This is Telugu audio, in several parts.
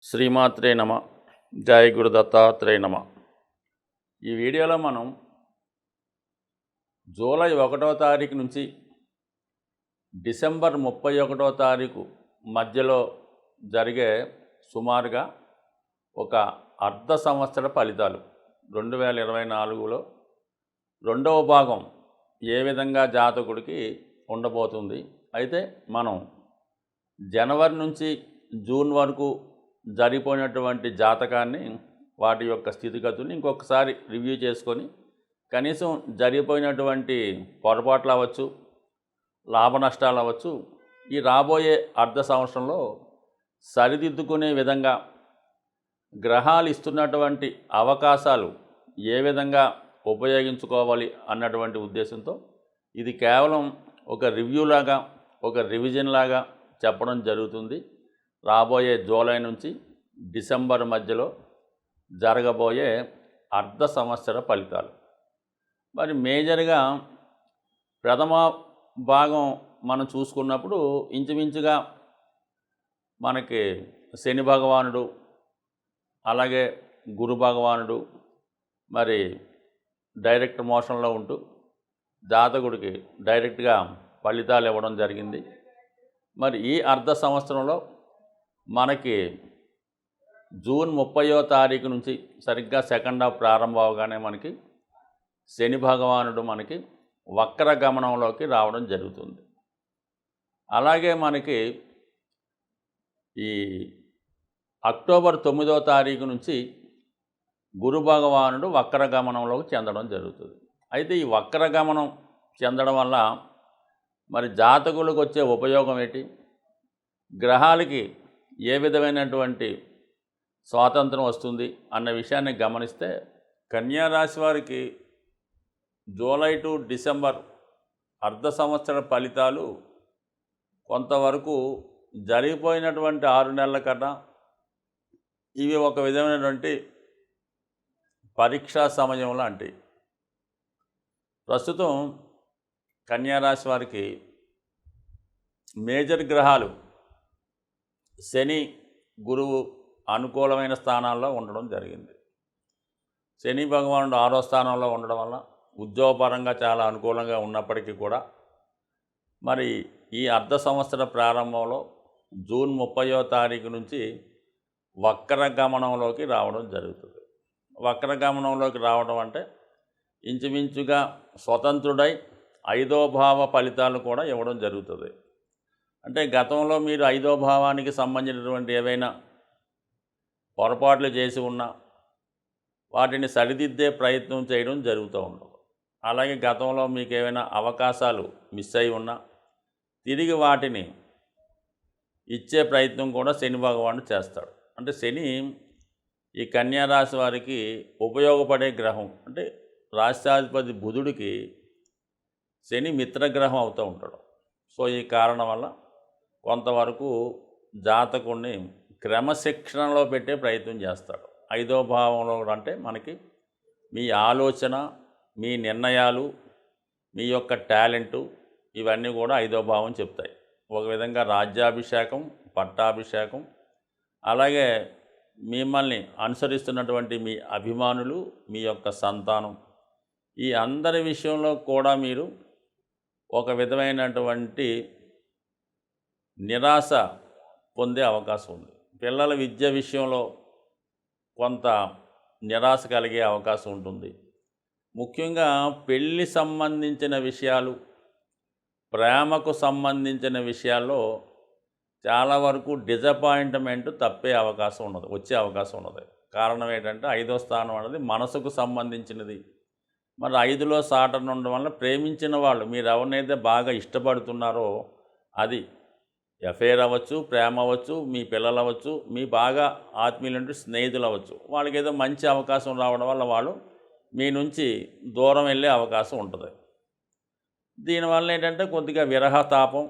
శ్రీమాత్రే నమ. జయ గురు దత్తాత్రేయ నమ. ఈ వీడియోలో మనం జూలై 1వ తారీఖు నుంచి డిసెంబర్ 31వ తారీఖు మధ్యలో జరిగే సుమారుగా ఒక అర్ధ సంవత్సర ఫలితాలు 2024లో రెండవ భాగం ఏ విధంగా జాతకుడికి ఉండబోతుంది. అయితే మనం జనవరి నుంచి జూన్ వరకు జరిగిపోయినటువంటి జాతకాన్ని వాటి యొక్క స్థితిగతుల్ని ఇంకొకసారి రివ్యూ చేసుకొని కనీసం జరిగిపోయినటువంటి పొరపాట్లు అవ్వచ్చు, లాభ నష్టాలు అవ్వచ్చు, ఈ రాబోయే అర్ధ సంవత్సరంలో సరిదిద్దుకునే విధంగా గ్రహాలు ఇస్తున్నటువంటి అవకాశాలు ఏ విధంగా ఉపయోగించుకోవాలి అన్నటువంటి ఉద్దేశంతో ఇది కేవలం ఒక రివ్యూ లాగా, ఒక రివిజన్ లాగా చెప్పడం జరుగుతుంది. రాబోయే జూలై నుంచి డిసెంబర్ మధ్యలో జరగబోయే అర్ధ సంవత్సర ఫలితాలు. మరి మేజర్గా ప్రథమ భాగం మనం చూసుకున్నప్పుడు ఇంచుమించుగా మనకి శని భగవానుడు, అలాగే గురు భగవానుడు మరి డైరెక్ట్ మోషన్లో ఉంటూ జాతకుడికి డైరెక్ట్గా ఫలితాలు ఇవ్వడం జరిగింది. మరి ఈ అర్ధ సంవత్సరంలో మనకి జూన్ 30వ తారీఖు నుంచి సరిగ్గా సెకండ్ హాఫ్ ప్రారంభం అవగానే మనకి శని భగవానుడు మనకి వక్ర గమనంలోకి రావడం జరుగుతుంది. అలాగే మనకి ఈ అక్టోబర్ 9వ తారీఖు నుంచి గురు భగవానుడు వక్ర గమనంలోకి చెందడం జరుగుతుంది. అయితే ఈ వక్ర గమనం చెందడం వల్ల మరి జాతకులకు వచ్చే ఉపయోగం ఏంటి, గ్రహాలకి ఏ విధమైనటువంటి స్వాతంత్రం వస్తుంది అన్న విషయాన్ని గమనిస్తే కన్యా రాశి వారికి జూలై టు డిసెంబర్ అర్ధ సంవత్సర ఫలితాలు కొంతవరకు జరిగిపోయినటువంటి 6 నెలల కన్నా ఇవి ఒక విధమైనటువంటి పరీక్షా సమయం లాంటివి. ప్రస్తుతం కన్యా రాశి వారికి మేజర్ గ్రహాలు శని, గురువు అనుకూలమైన స్థానాల్లో ఉండడం జరిగింది. శని భగవానుడు 6వ స్థానంలో ఉండడం వల్ల ఉద్యోగపరంగా చాలా అనుకూలంగా ఉన్నప్పటికీ కూడా మరి ఈ అర్ధ సంవత్సర ప్రారంభంలో జూన్ 30వ తారీఖు నుంచి వక్ర గమనంలోకి రావడం జరుగుతుంది. వక్ర గమనంలోకి రావడం అంటే ఇంచుమించుగా స్వతంత్రుడై 5వ భావ ఫలితాలు కూడా ఇవ్వడం జరుగుతుంది. అంటే గతంలో మీరు 5వ భావానికి సంబంధించినటువంటి ఏవైనా పొరపాట్లు చేసి ఉన్నా వాటిని సరిదిద్దే ప్రయత్నం చేయడం జరుగుతూ ఉంటుంది. అలాగే గతంలో మీకు ఏమైనా అవకాశాలు మిస్ అయి ఉన్నా తిరిగి వాటిని ఇచ్చే ప్రయత్నం కూడా శని భగవానుడు చేస్తాడు. అంటే శని ఈ కన్యా రాశి వారికి ఉపయోగపడే గ్రహం. అంటే రాష్ట్రాధిపతి బుధుడికి శని మిత్రగ్రహం అవుతూ ఉంటాడు. సో ఈ కారణం వల్ల కొంతవరకు జాతకుడిని క్రమశిక్షణలో పెట్టే ప్రయత్నం చేస్తాడు. 5వ భావంలో అంటే మనకి మీ ఆలోచన, మీ నిర్ణయాలు, మీ యొక్క టాలెంటు ఇవన్నీ కూడా 5వ భావం చెప్తాయి. ఒక విధంగా రాజ్యాభిషేకం, పట్టాభిషేకం, అలాగే మిమ్మల్ని అనుసరిస్తున్నటువంటి మీ అభిమానులు, మీ యొక్క సంతానం, ఈ అందరి విషయంలో కూడా మీరు ఒక విధమైనటువంటి నిరాశ పొందే అవకాశం ఉంది. పిల్లల విద్య విషయంలో కొంత నిరాశ కలిగే అవకాశం ఉంటుంది. ముఖ్యంగా పెళ్ళి సంబంధించిన విషయాలు, ప్రేమకు సంబంధించిన విషయాల్లో చాలా వరకు డిజపాయింట్మెంట్ వచ్చే అవకాశం ఉన్నది. కారణం ఏంటంటే 5వ స్థానం అనేది మనసుకు సంబంధించినది. మరి 5లో సాటర్న్ ఉండడం వల్ల ప్రేమించిన వాళ్ళు, మీరు ఎవరినైతే బాగా ఇష్టపడుతున్నారో అది ఎఫైర్ అవ్వచ్చు, ప్రేమ అవ్వచ్చు, మీ పిల్లలు అవ్వచ్చు, మీ బాగా ఆత్మీయులంటే స్నేహితులు అవ్వచ్చు, వాళ్ళకి ఏదో మంచి అవకాశం రావడం వల్ల వాళ్ళు మీ నుంచి దూరం వెళ్ళే అవకాశం ఉంటుంది. దీనివల్ల ఏంటంటే కొద్దిగా విరహతాపం,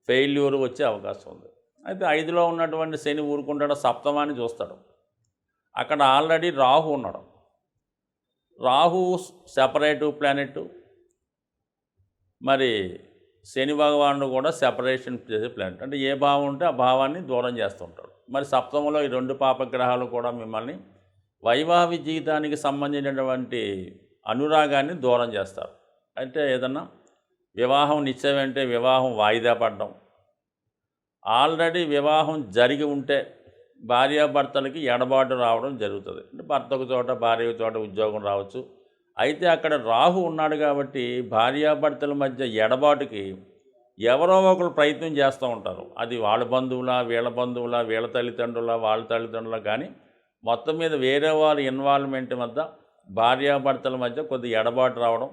ఫెయిల్యూర్ వచ్చే అవకాశం ఉంది. అయితే 5లో ఉన్నటువంటి శని ఊరుకుంటాడు, సప్తమాన్ని చూస్తాడు. అక్కడ ఆల్రెడీ రాహు ఉన్నాడు. రాహు సెపరేటివ్ ప్లానెట్, మరి శని భగవానుడు కూడా సెపరేషన్ చేసే ప్లానెట్. అంటే ఏ భావం ఉంటే ఆ భావాన్ని దూరం చేస్తూ ఉంటాడు. మరి సప్తమంలో ఈ 2 పాపగ్రహాలు కూడా మిమ్మల్ని వైవాహిక జీవితానికి సంబంధించినటువంటి అనురాగాన్ని దూరం చేస్తారు. అంటే ఏదన్నా వివాహం నిశ్చయమంటే వివాహం వాయిదా పడడం, ఆల్రెడీ వివాహం జరిగి ఉంటే భార్యాభర్తలకి ఎడబాటు రావడం జరుగుతుంది. అంటే భర్తకు చోట భార్యకు చోట ఉద్యోగం రావచ్చు. అయితే అక్కడ రాహు ఉన్నాడు కాబట్టి భార్యాభర్తల మధ్య ఎడబాటుకి ఎవరో ఒకరు ప్రయత్నం చేస్తూ ఉంటారు. అది వాళ్ళ బంధువులా, వీళ్ళ బంధువులా, వీళ్ళ తల్లిదండ్రుల, వాళ్ళ తల్లిదండ్రుల, కానీ మొత్తం మీద వేరే వాళ్ళ ఇన్వాల్వ్మెంట్ వద్ద భార్యాభర్తల మధ్య కొద్ది ఎడబాటు రావడం,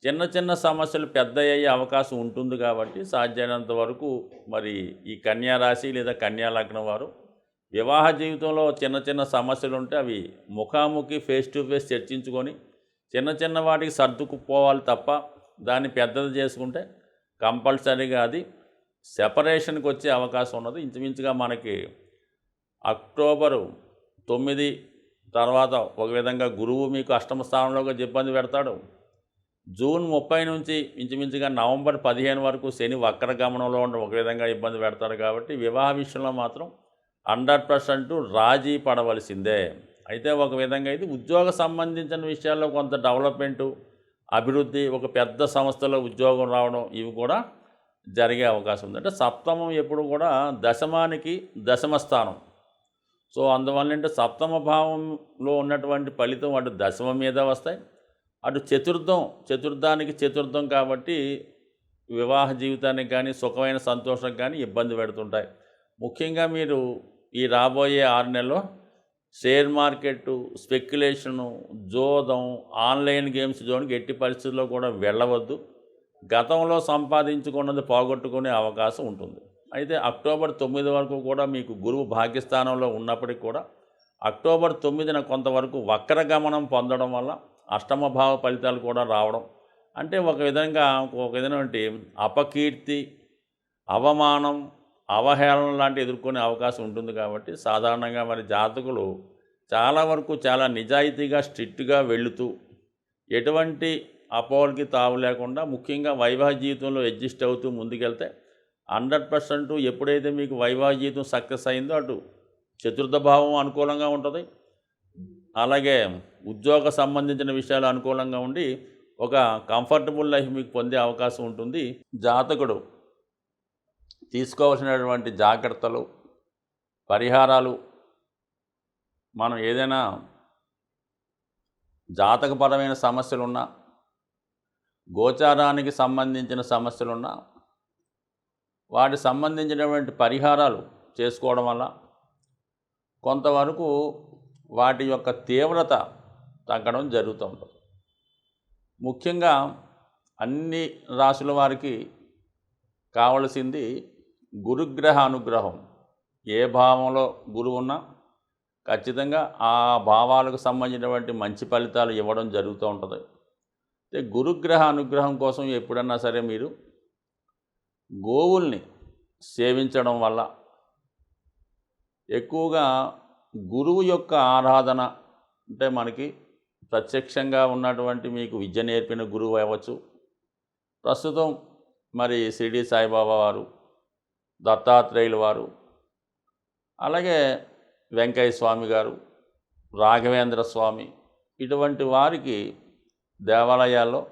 చిన్న చిన్న సమస్యలు పెద్ద అయ్యే అవకాశం ఉంటుంది. కాబట్టి సాధ్యమైనంత వరకు మరి ఈ కన్యా రాశి లేదా కన్యా లగ్నం వారు వివాహ జీవితంలో చిన్న చిన్న సమస్యలు ఉంటే అవి ముఖాముఖి ఫేస్ టు ఫేస్ చర్చించుకొని చిన్న చిన్న వాటికి సర్దుకుపోవాలి తప్ప దాన్ని పెద్దది చేసుకుంటే కంపల్సరీగా అది సెపరేషన్కి వచ్చే అవకాశం ఉన్నది. ఇంచుమించుగా మనకి అక్టోబరు 9 తర్వాత ఒక విధంగా గురువు మీకు అష్టమ స్థానంలోకి ఇబ్బంది పెడతాడు. జూన్ 30 నుంచి ఇంచుమించుగా నవంబర్ 15 వరకు శని వక్ర గమనంలో ఉండి ఒక విధంగా ఇబ్బంది పెడతాడు. కాబట్టి వివాహ విషయంలో మాత్రం 100% రాజీ పడవలసిందే. అయితే ఒక విధంగా ఇది ఉద్యోగ సంబంధించిన విషయాల్లో కొంత డెవలప్మెంటు, అభివృద్ధి, ఒక పెద్ద సంస్థలో ఉద్యోగం రావడం ఇవి కూడా జరిగే అవకాశం ఉంది. అంటే సప్తమం ఎప్పుడు కూడా దశమానికి దశమ స్థానం. సో అందువల్ల అంటే సప్తమ భావంలో ఉన్నటువంటి ఫలితం అటు దశమ మీద వస్తాయి, అటు చతుర్థానికి చతుర్థం కాబట్టి వివాహ జీవితానికి కానీ సుఖమైన సంతోషం కానీ ఇబ్బంది పెడుతుంటాయి. ముఖ్యంగా మీరు ఈ రాబోయే 6 నెలల్లో షేర్ మార్కెట్టు, స్పెక్యులేషను, జోదం, ఆన్లైన్ గేమ్స్ జోన్కి ఎట్టి పరిస్థితుల్లో కూడా వెళ్ళవద్దు. గతంలో సంపాదించుకున్నది పోగొట్టుకునే అవకాశం ఉంటుంది. అయితే అక్టోబర్ 9 వరకు కూడా మీకు గురువు భాగ్యస్థానంలో ఉన్నప్పటికీ కూడా అక్టోబర్ 9న కొంతవరకు వక్రగమనం పొందడం వల్ల అష్టమ భావ ఫలితాలు కూడా రావడం, అంటే ఒక విధమైనటువంటి అపకీర్తి, అవమానం, అవహేళన లాంటి ఎదుర్కొనే అవకాశం ఉంటుంది. కాబట్టి సాధారణంగా మరి జాతకులు చాలా వరకు చాలా నిజాయితీగా స్ట్రిక్ట్గా వెళుతూ ఎటువంటి అపోహలకి తావు లేకుండా ముఖ్యంగా వైవాహిక జీవితంలో అడ్జస్ట్ అవుతూ ముందుకెళ్తే 100% ఎప్పుడైతే మీకు వైవాహిక జీవితం సక్సెస్ అయిందో అటు చతుర్థ భావం అనుకూలంగా ఉంటుంది, అలాగే ఉద్యోగ సంబంధించిన విషయాలు అనుకూలంగా ఉండి ఒక కంఫర్టబుల్ లైఫ్ మీకు పొందే అవకాశం ఉంటుంది. జాతకుడు తీసుకోవాల్సినటువంటి జాగ్రత్తలు, పరిహారాలు, మనం ఏదైనా జాతకపరమైన సమస్యలున్నా, గోచారానికి సంబంధించిన సమస్యలున్నా వాటికి సంబంధించినటువంటి పరిహారాలు చేసుకోవడం వల్ల కొంతవరకు వాటి యొక్క తీవ్రత తగ్గడం జరుగుతూ ఉంటుంది. ముఖ్యంగా అన్ని రాశుల వారికి కావలసింది గురుగ్రహ అనుగ్రహం. ఏ భావంలో గురువు ఉన్నా ఖచ్చితంగా ఆ భావాలకు సంబంధించినటువంటి మంచి ఫలితాలు ఇవ్వడం జరుగుతూ ఉంటుంది. అయితే గురుగ్రహ అనుగ్రహం కోసం ఎప్పుడన్నా సరే మీరు గోవుల్ని సేవించడం వల్ల ఎక్కువగా గురువు యొక్క ఆరాధన, అంటే మనకి ప్రత్యక్షంగా ఉన్నటువంటి మీకు విద్య నేర్పిన గురువు అవ్వచ్చు, ప్రస్తుతం మరి షిరిడి సాయిబాబా వారు, దత్తాత్రేయులు వారు, అలాగే వెంకయ్య స్వామి గారు, రాఘవేంద్ర స్వామి, ఇటువంటి వారికి దేవాలయాల్లో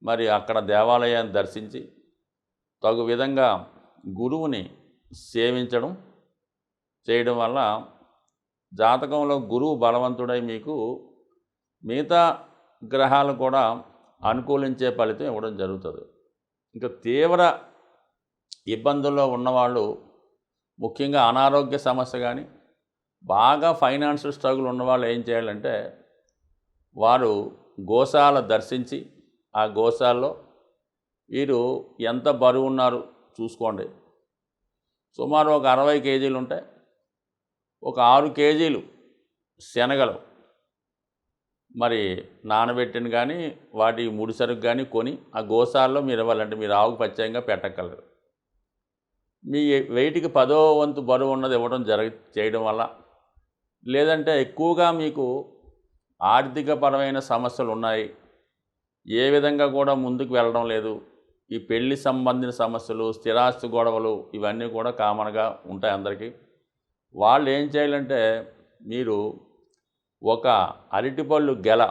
మరి అక్కడ దేవాలయాన్ని దర్శించి తగు విధంగా గురువుని సేవించడం చేయడం వల్ల జాతకంలో గురువు బలవంతుడై మీకు మిగతా గ్రహాలు కూడా అనుకూలించే ఫలితం ఇవ్వడం జరుగుతుంది. ఇంకా తీవ్ర ఇబ్బందుల్లో ఉన్నవాళ్ళు, ముఖ్యంగా అనారోగ్య సమస్య కానీ బాగా ఫైనాన్షియల్ స్ట్రగుల్ ఉన్నవాళ్ళు ఏం చేయాలంటే వారు గోశాల దర్శించి ఆ గోశాలలో వీరు ఎంత బరువు ఉన్నారు చూసుకోండి. సుమారు ఒక 60 కేజీలు ఉంటాయి. ఒక 6 కేజీలు శనగలు మరి నానబెట్టిన కానీ వాటి ముడిసరుకు కానీ కొని ఆ గోశాలలో మీరు ఇవ్వాలంటే మీరు ఆవుకు ప్రత్యేకంగా పెట్టగలరు. మీ వెయిట్కి 10వ వంతు బరువు ఉన్నది ఇవ్వడం చేయడం వల్ల, లేదంటే ఎక్కువగా మీకు ఆర్థికపరమైన సమస్యలు ఉన్నాయి, ఏ విధంగా కూడా ముందుకు వెళ్ళడం లేదు, ఈ పెళ్లి సంబంధించిన సమస్యలు, స్థిరాస్తి గొడవలు ఇవన్నీ కూడా కామన్గా ఉంటాయి అందరికీ. వాళ్ళు ఏం చేయాలంటే మీరు ఒక అరటిపళ్ళు గెల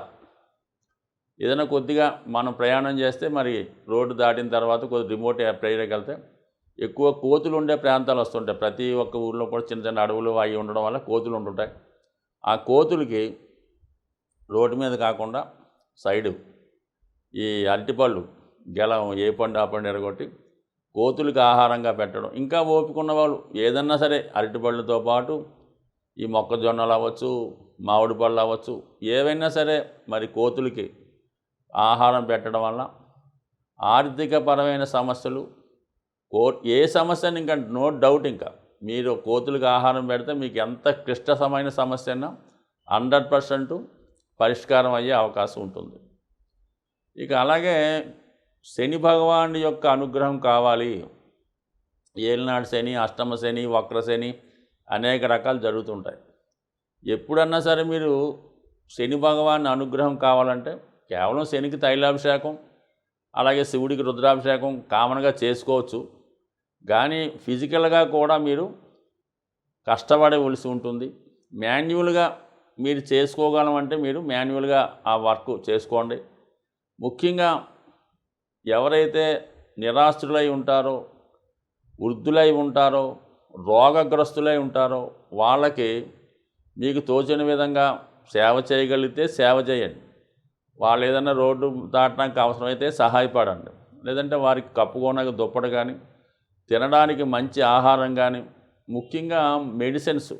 ఏదైనా కొద్దిగా మనం ప్రయాణం చేస్తే మరి రోడ్డు దాటిన తర్వాత కొద్ది రిమోట్ ఏరియాకి వెళ్తే ఎక్కువ కోతులు ఉండే ప్రాంతాలు వస్తుంటాయి. ప్రతి ఒక్క ఊర్లో కూడా చిన్న చిన్న అడవులు అవి ఉండడం వల్ల కోతులు ఉంటుంటాయి. ఆ కోతులకి రోడ్డు మీద కాకుండా సైడు ఈ అరటిపళ్ళు గెల ఏ పండు ఆ పండు ఎరగొట్టి కోతులకి ఆహారంగా పెట్టడం. ఇంకా ఓపిక ఉన్న వాళ్ళు ఏదన్నా సరే అరటిపళ్ళతో పాటు ఈ మొక్కజొన్నలు అవ్వచ్చు, మామిడి పళ్ళు అవ్వచ్చు, ఏవైనా సరే మరి కోతులకి ఆహారం పెట్టడం వల్ల ఆర్థికపరమైన సమస్యలు ఏ సమస్యని ఇంకా నో డౌట్ ఇంకా మీరు కోతులకు ఆహారం పెడితే మీకు ఎంత క్లిష్టమైన సమస్య అయినా 100% పరిష్కారం అయ్యే అవకాశం ఉంటుంది. ఇక అలాగే శని భగవానుడి యొక్క అనుగ్రహం కావాలి. ఏలినాడు శని, అష్టమ శని, వక్ర శని అనేక రకాలు జరుగుతుంటాయి. ఎప్పుడన్నా సరే మీరు శని భగవాన్ అనుగ్రహం కావాలంటే కేవలం శనికి తైలాభిషేకం, అలాగే శివుడికి రుద్రాభిషేకం కామన్గా చేసుకోవచ్చు. కానీ ఫిజికల్గా కూడా మీరు కష్టపడవలసి ఉంటుంది. మాన్యువల్గా మీరు చేసుకోగలమంటే మీరు మాన్యువల్గా ఆ వర్క్ చేసుకోండి. ముఖ్యంగా ఎవరైతే నిరాశ్రులై ఉంటారో, వృద్ధులై ఉంటారో, రోగగ్రస్తులై ఉంటారో వాళ్ళకి మీకు తోచిన విధంగా సేవ చేయగలిగితే సేవ చేయండి. వాళ్ళు ఏదైనా రోడ్డు దాటడానికి అవసరమైతే సహాయపడండి. లేదంటే వారికి కప్పుకోనక దుప్పటి కానీ, తినడానికి మంచి ఆహారం కానీ, ముఖ్యంగా మెడిసిన్స్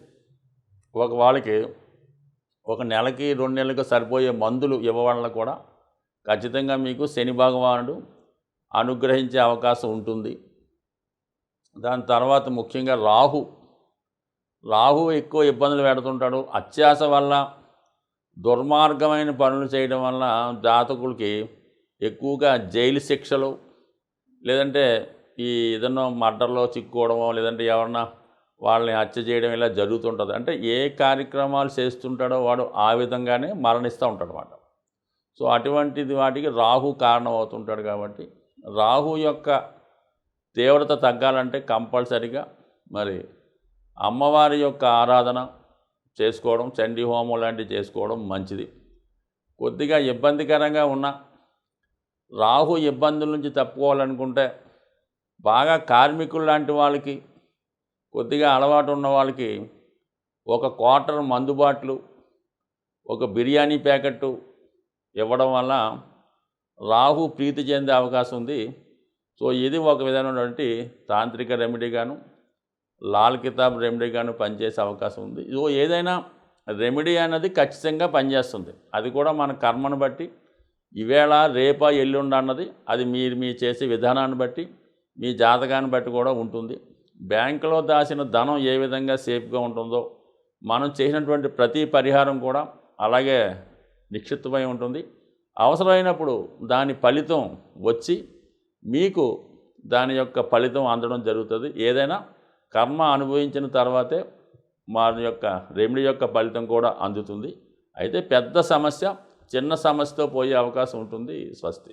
వాళ్ళకి ఒక నెలకి 2 నెలలకు సరిపోయే మందులు ఇవ్వడం కూడా ఖచ్చితంగా మీకు శని భగవానుడు అనుగ్రహించే అవకాశం ఉంటుంది. దాని తర్వాత ముఖ్యంగా రాహు ఎక్కువ ఇబ్బందులు పెడుతుంటాడు. అత్యాశ వల్ల దుర్మార్గమైన పనులు చేయడం వల్ల జాతకులకి ఎక్కువగా జైలు శిక్షలు, లేదంటే ఈ ఏదన్నా మర్డర్లో చిక్కుకోవడమో, లేదంటే ఎవరన్నా వాళ్ళని హత్య చేయడం ఇలా జరుగుతుంటుంది. అంటే ఏ కార్యక్రమాలు చేస్తుంటాడో వాడు ఆ విధంగానే మరణిస్తూ ఉంటాడు అన్నమాట. సో అటువంటిది వాటికి రాహు కారణం అవుతుంటాడు. కాబట్టి రాహు యొక్క తీవ్రత తగ్గాలంటే కంపల్సరిగా మరి అమ్మవారి యొక్క ఆరాధన చేసుకోవడం, చండీ హోమం లాంటివి చేసుకోవడం మంచిది. కొద్దిగా ఇబ్బందికరంగా ఉన్న రాహు ఇబ్బందుల నుంచి తప్పుకోవాలనుకుంటే బాగా కార్మికులు లాంటి వాళ్ళకి, కొద్దిగా అలవాటు ఉన్న వాళ్ళకి ఒక క్వార్టర్ మందు బాటిలు, ఒక బిర్యానీ ప్యాకెట్టు ఇవ్వడం వల్ల రాహు ప్రీతి చెందే అవకాశం ఉంది. సో ఇది ఒక విధమైనటువంటి తాంత్రిక రెమెడీగాను, లాల్ కితాబ్ రెమెడీగాను పనిచేసే అవకాశం ఉంది. ఏదైనా రెమెడీ అనేది ఖచ్చితంగా పనిచేస్తుంది. అది కూడా మన కర్మను బట్టి, ఈవేళ రేపా ఎల్లుండ అన్నది అది మీ చేసే విధానాన్ని బట్టి, మీ జాతకాన్ని బట్టి కూడా ఉంటుంది. బ్యాంకులో దాచిన ధనం ఏ విధంగా సేఫ్గా ఉంటుందో మనం చేసినటువంటి ప్రతి పరిహారం కూడా అలాగే నిక్షిప్తమై ఉంటుంది. అవసరమైనప్పుడు దాని ఫలితం వచ్చి మీకు దాని యొక్క ఫలితం అందడం జరుగుతుంది. ఏదైనా కర్మ అనుభవించిన తర్వాతే మన యొక్క రెమెడీ యొక్క ఫలితం కూడా అందుతుంది. అయితే పెద్ద సమస్య చిన్న సమస్యతో పోయే అవకాశం ఉంటుంది. స్వస్తి.